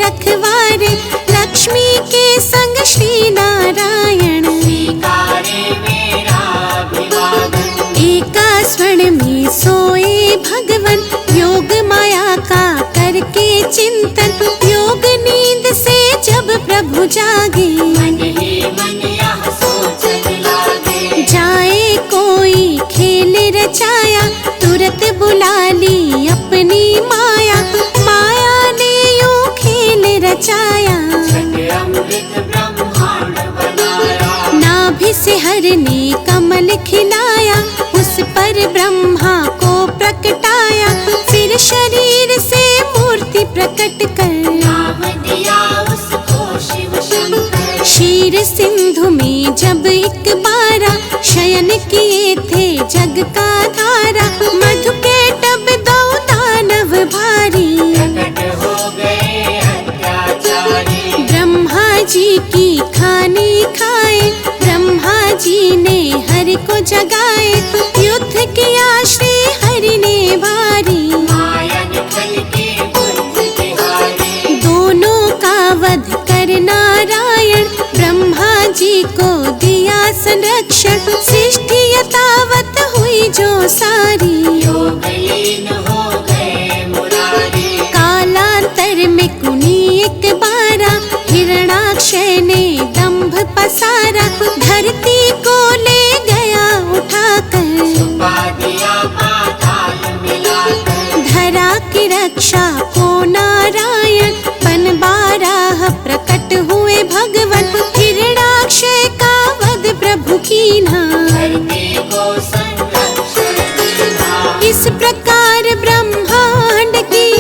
रखवारे, लक्ष्मी के संग श्री नारायण। स्वीकारे मेरा अभिवादन। एका स्वर्ण में सोए भगवन, योग माया का करके चिंतन। योग नींद से जब प्रभु जागे, मन ही मन यह सोचने लागे। जाए कोई खेल रचाया, तुरत बुला ली अपनी माया। माया ने यूं खेल रचाया, छठ अमृत ब्रह्मांड बनाया। नाभि से हर ने कमल खिलाया, उस पर ब्रह्मा को प्रकटाया। फिर शरीर से मूर्ति प्रकट कर, नाम दिया उसको शिव शंकर। क्षीर सिंधु में जब एक बारा, शयन किए थे जग का धारा। मधु के टब दो दानव भारी, प्रकट हो गए अत्याचारी। ब्रह्मा जी की खानी खाए, ब्रह्मा जी ने हरि को जगाए। युद्ध किया श्री हरि ने भारी, माया निकल के बुद्ध बिहारी। दोनों का वध कर नारायण, ब्रह्मा जी को दिया संरक्षण। सृष्टि यथावत हुई जो सारी, योग लीन हो गए मुरारी। कालांतर में कुनी एक बारा, हिरणाक्षय ने दंभ पसारा। धरती को ले गया उठाकर, छुपा दिया पाताल मिलाकर। धरा की रक्षा को नारायण, बन बारह प्रकट हुए भगवन। हिरणाक्षय का वध प्रभु कीन्हा, धरती को संरक्षण देना। इस प्रकार ब्रह्मांड की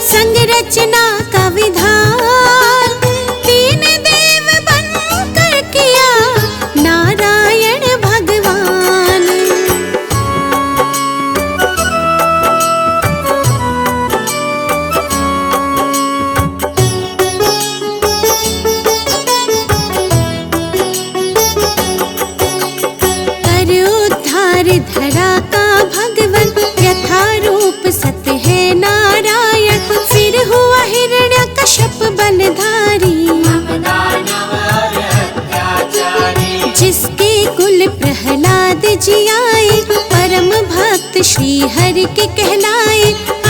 संरचना का विधान, तीन देव बनकर किया नारायण भगवान। कर उद्धार धरा का भगवन, यथा रूप सत्य है नारायण। फिर हुआ हिरण्यकश्यप बलधारी, हम दानव और अत्याचारी। जिसके कुल प्रहलाद जी आए, परम भक्त श्री हरि के कहलाए।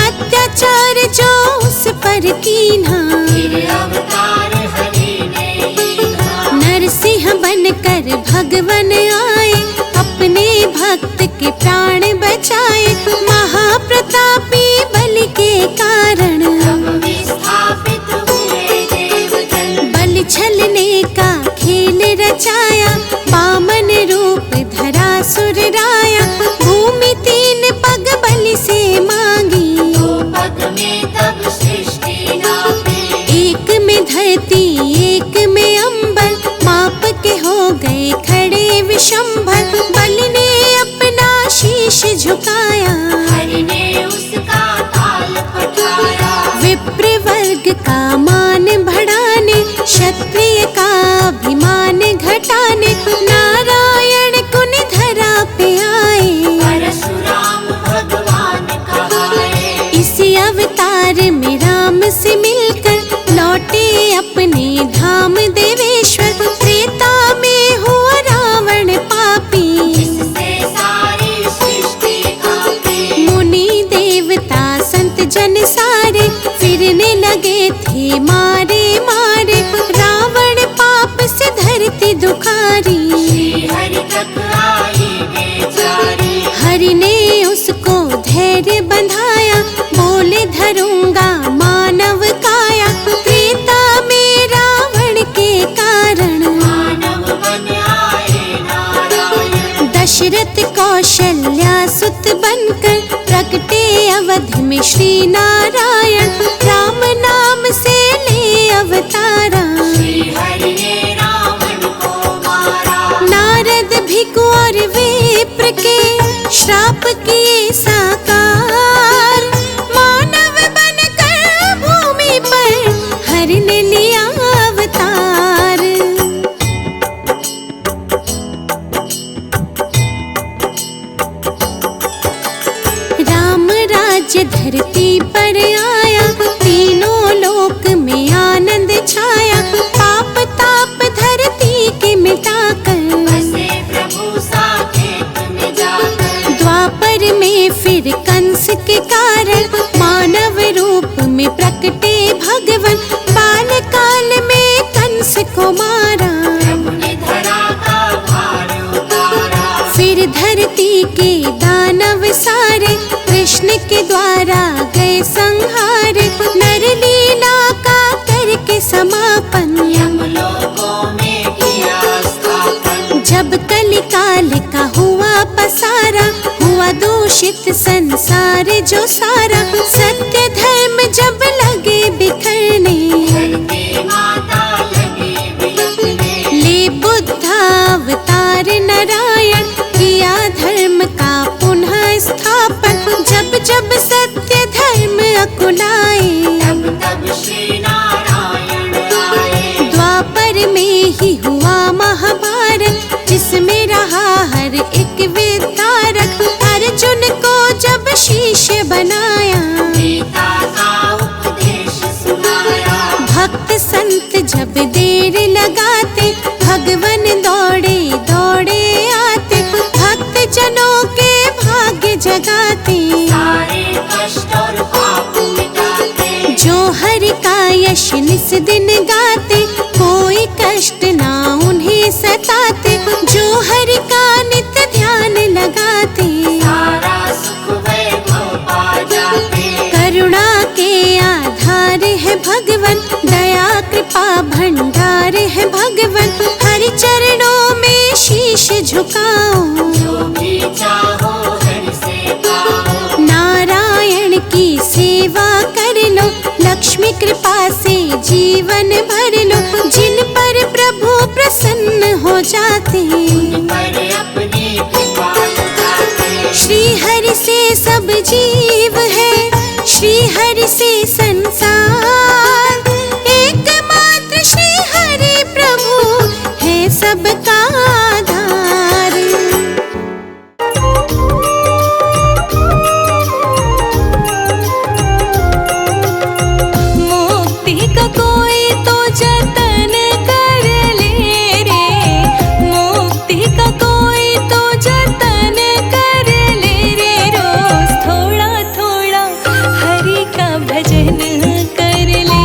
अत्याचार जो उस पर कीन्हा, फिर अवतार हरि ने लीना। नरसिंह बनकर भगवन आए, अपने भक्त के प्राण बचाए। महाप्रतापी बलि के कारण, तब विस्थापित हुए देवगण। बलि छलने का खेल रचाया, वामन रूप धरा सुर राया। भूमि तीन पग बलि से मांगी, दो पग में तब सृष्टि नापी। एक में धरती एक में अंबर, माप के हो गए खड़े विशंभर। बलि ने अपना शीश झुकाया, हरि ने उसका ताल पठाया। विप्र वर्ग का मान बढ़ाने, क्षत्रिय का अभिमान घटाने। नारायण कुनि धरा पे आए, परशुराम भगवान कहाए। इसी अवतार में राम से मिलकर लौटे अपने धाम देवेश्वर। त्रेता में हुआ रावण पापी, जिससे सारी सृष्टि कांपी। मुनि देवता संत जन सारे, फिरने लगे थे मारे मारे। रावण पाप से धरती दुखारी, श्री हरि तक आई बेचारी। हरि ने उसको धैर्य बंधाया, बोले धरूंगा मानव काया। त्रेता में रावण के कारण, मानव बन आए नारायण। दशरथ कौशल्या सुत बनकर, प्रगटे अवध में श्री नारायण। राम नाम से ले अवतारा, श्री हरि ने रावण को मारा। नारद भिखु और विप्र के श्राप किए साकार। मानव बनकर भूमि पर हरि ने लिया अवतार। राम राज्य धरती पर आया, जब कलिकाल का हुआ पसारा, हुआ दूषित संसार जो सारा, सत्य धर्म जब लगे बिखरने, धरती माता लगी बिलखने। ले बुद्धावतार नारायण, किया धर्म का पुनः स्थापन। जब जब सत्य धर्म अकुलाए, तब तब श्री नारायण आए। द्वापर में ही हुआ महाभारत, जिसमें रहा हर एक विद्यारक। अर्जुन को जब शिष्य बनाया, गीता का उपदेश सुनाया। भक्त संत जब देर लगाते, भगवन दौड़े दौड़े आते, भक्त जनों के भाग्य जगाते। सारे कष्ट और पाप मिटाते। जो हरि का यश निस दिन गाते, कोई कष्ट ना उन्हें सताते। जो हरि का नित्य ध्यान लगाते, सारा सुख वैभव पा जाते। करुणा के आधार है भगवन, दया कृपा भंडार है भगवन। हरि चरणों में शीश झुकाओ, जो भी चाहो हरि से पाओ। नारायण की सेवा कर लो, लक्ष्मी कृपा से जीवन भर लो। जिन पर प्रभु प्रसन्न हो जाते, उन पर अपनी कृपा लुटाते। श्री हरि से सब जीव है, श्री हरि से संसार। एकमात्र श्री हरि प्रभु है सबका आधार। मुक्ति का कोई तो जतन कर ले रे, मुक्ति का कोई तो जतन कर ले रे। रोज थोड़ा थोड़ा हरि का भजन कर ले,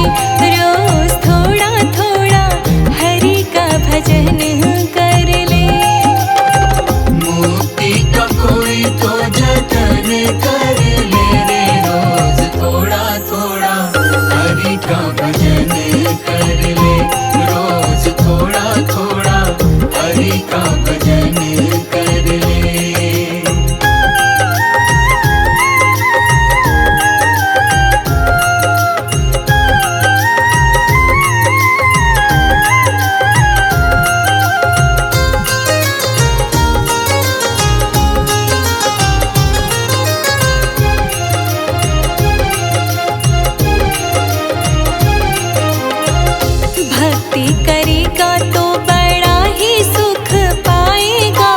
रोज थोड़ा थोड़ा हरि का भजन कर ले। मुक्ति का कोई तो जतन कर ले रे, रोज थोड़ा थोड़ा हरि का भजन कर ले। रोज थोड़ा थोड़ा हरि का भजन कर ले। भक्ति करेगा तो बड़ा ही सुख पाएगा,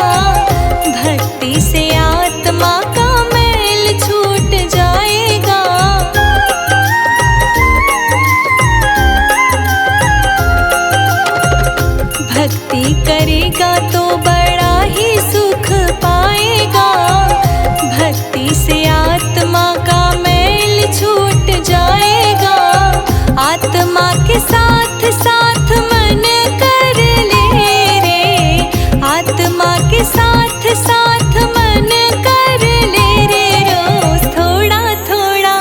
भक्ति से आत्मा का मैल छूट जाएगा। भक्ति करेगा तो बड़ा ही सुख पाएगा, भक्ति से आत्मा का मैल छूट जाएगा। आत्मा के साथ साथ मन कर ले रे, आत्मा के साथ साथ मन कर ले रे। रोज थोड़ा थोड़ा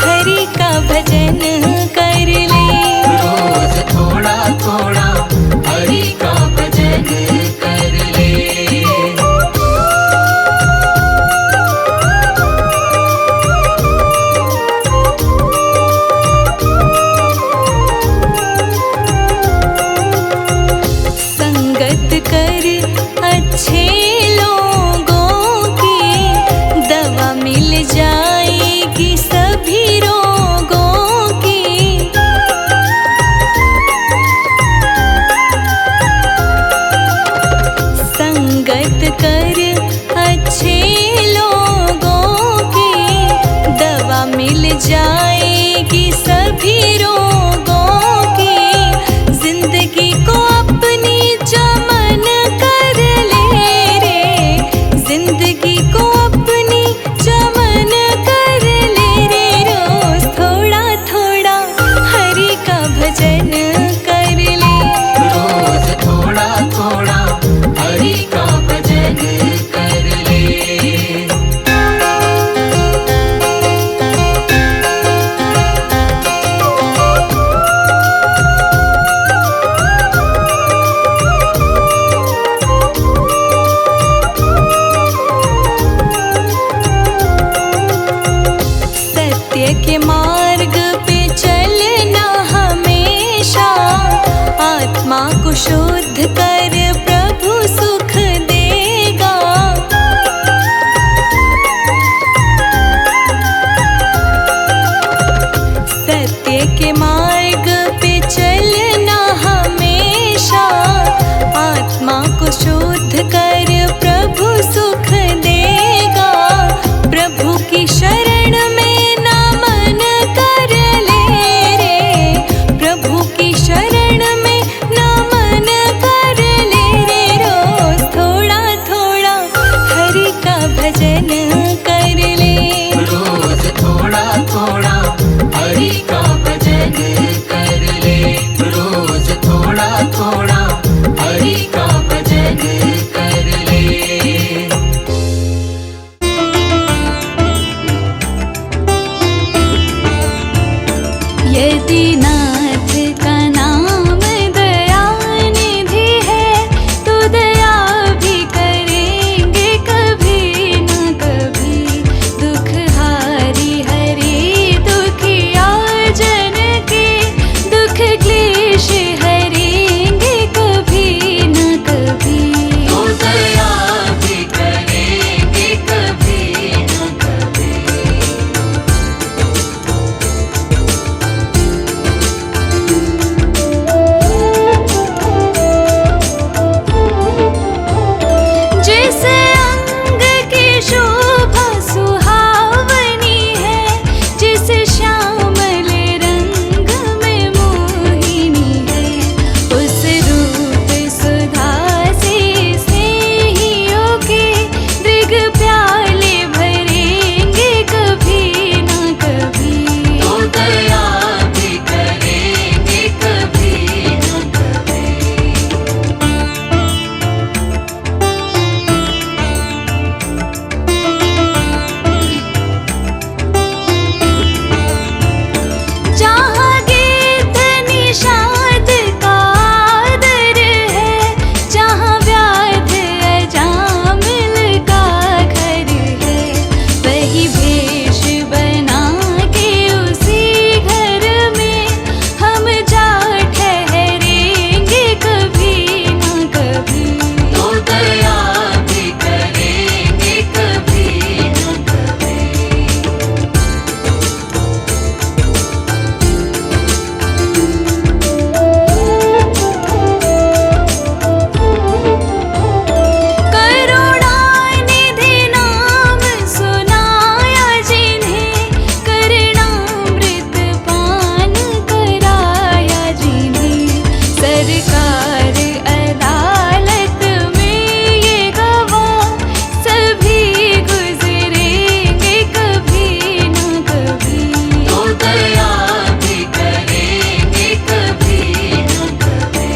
हरि का भजन कर ले, रोज थोड़ा थोड़ा हरि का भजन कर शुद्ध कर प्रभु सुख देगा। सत्य के मार्ग पे चलना हमेशा, आत्मा को शुद्ध कर प्रभु सुख देगा। प्रभु की शरण में ना मन कर ले रे, प्रभु की शरण में ना मन कर ले रे। रोज थोड़ा थोड़ा हरि का भजन कर ले, रोज थोड़ा थोड़ा हरि का भजन कर ले, रोज थोड़ा थोड़ा हरि का भजन कर ले। यदि नाथ का नाम दया निधि है, तो दया भी करेंगे कभी न कभी। दुख हारी हरि दुखिया जन के, दुख क्लेश हरेंगे कभी न कभी। तो दया भी करेंगे कभी न कभी। जिस अंग की शोभा सुहावनी है, जिस श्यामल रंग में मोहिनी है, उस रूप सुधा से स्नेहियों के दृग प्याले भरेंगे कभी न कभी। तो दया भी करेंगे कभी न कभी। जहाँ गीत निषाद का आदर है, जहाँ व्याध अजामिल का घर है, वही भेष बना के उसी घर में हम जा ठहरेंगे कभी न कभी। तो दया भी करेंगे कभी न कभी। करुणानिधि नाम सुनाया जिन्हें, करुणामृत पान कराया जिन्हें, सरकार अदालत में ये गवाह सभी गुजरेंगे कभी न कभी। तो दया भी करेंगे कभी न कभी।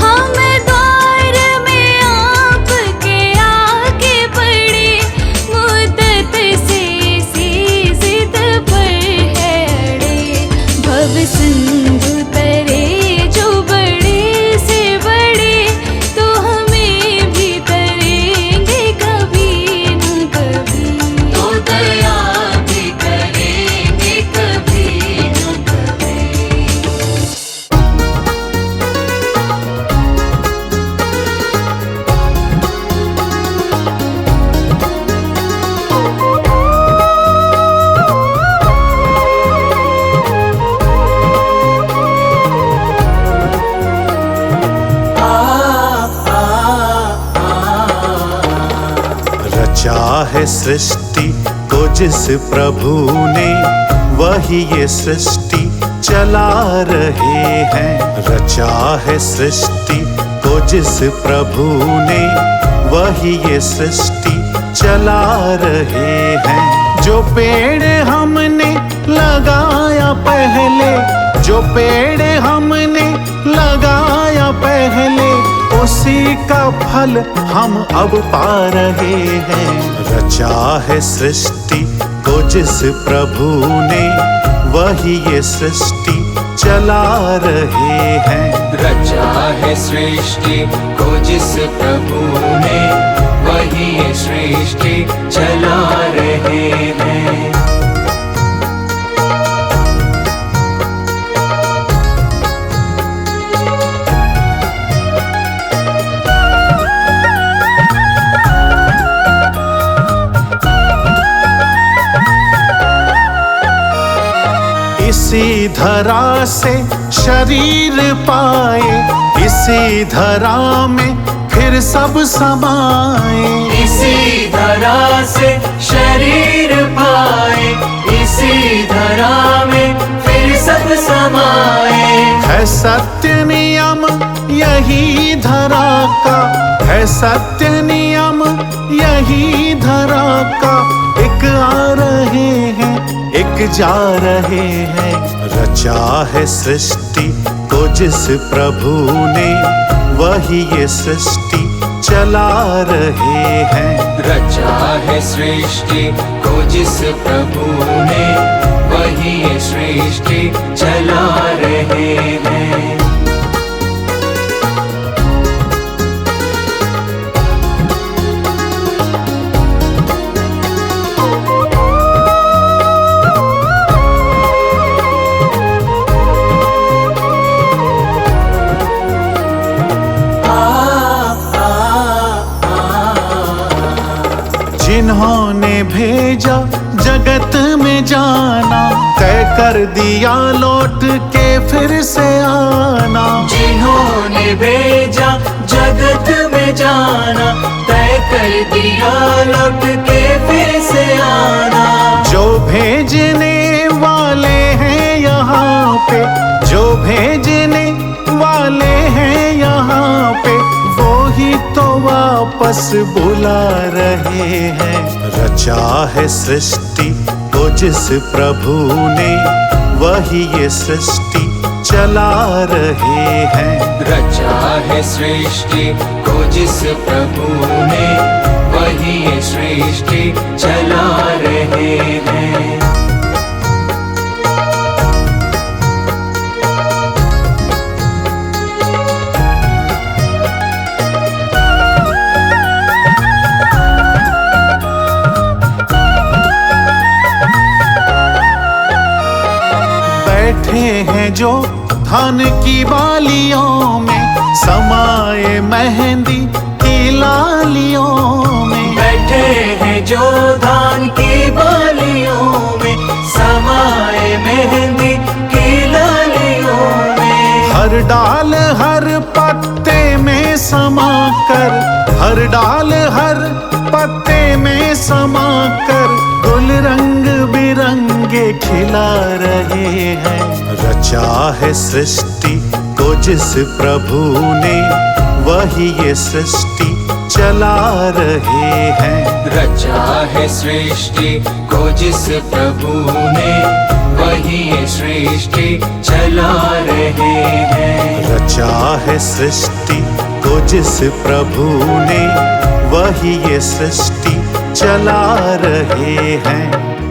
हम द्वार में आपके आके पड़े, मुद्दत से इसी जिद पर है अड़े। भव सिंधु तरे जो बड़े से बड़े, तो हमें भी तरेंगे कभी न कभी। तो दया भी करेंगे कभी न कभी। रचा है सृष्टि को जिस प्रभु ने, वही ये सृष्टि चला रहे हैं। रचा है सृष्टि को जिस प्रभु ने, वही ये सृष्टि चला रहे हैं। जो पेड़ हमने लगाया पहले, जो पेड़ हमने लगाया पहले, उसी का फल हम अब पा रहे हैं। रचा है सृष्टि को जिस प्रभु ने, वही ये सृष्टि चला रहे हैं। रचा है सृष्टि को जिस प्रभु ने, वही ये सृष्टि चला रहे हैं। इसी धरा से शरीर पाए, इसी धरा में फिर सब समाए। इसी धरा से शरीर पाए, इसी धरा में फिर सब समाए। है सत्य नियम यही धरा का, है सत्य नियम यही धरा का। एक आ रहे हैं, एक जा रहे हैं। रचा है सृष्टि को जिस प्रभु ने, वही ये सृष्टि चला रहे हैं। रचा है सृष्टि को जिस प्रभु ने, वही ये सृष्टि चला रहे हैं। जिन्होंने भेजा जगत में जाना, तय कर दिया लौट के फिर से आना। जिन्होंने भेजा जगत में जाना, तय कर दिया लौट के फिर से आना। जो भेजने वाले हैं यहाँ पे, जो भेजने वाले हैं यहाँ पे, वो ही तो वापस बुला रहे हैं। रचा है सृष्टि को जिस प्रभु ने, वही ये सृष्टि चला रहे हैं। रचा है सृष्टि को जिस प्रभु ने, वही ये सृष्टि चला रहे हैं। बैठे हैं जो धान की बालियों में, समाए मेहंदी की लालियों में। बैठे हैं जो धान की बालियों में, समाए मेहंदी की लालियों में। हर डाल हर पत्ते में समाकर, हर डाल हर पत्ते में समाकर, गुल रंग बिरंगे खिला रहे हैं। रचा है सृष्टि को जिस प्रभु ने, वही ये सृष्टि चला रहे हैं। रचा है सृष्टि को जिस प्रभु ने, वही ये सृष्टि चला रहे हैं। रचा है सृष्टि को जिस प्रभु ने, वही ये सृष्टि चला रहे हैं।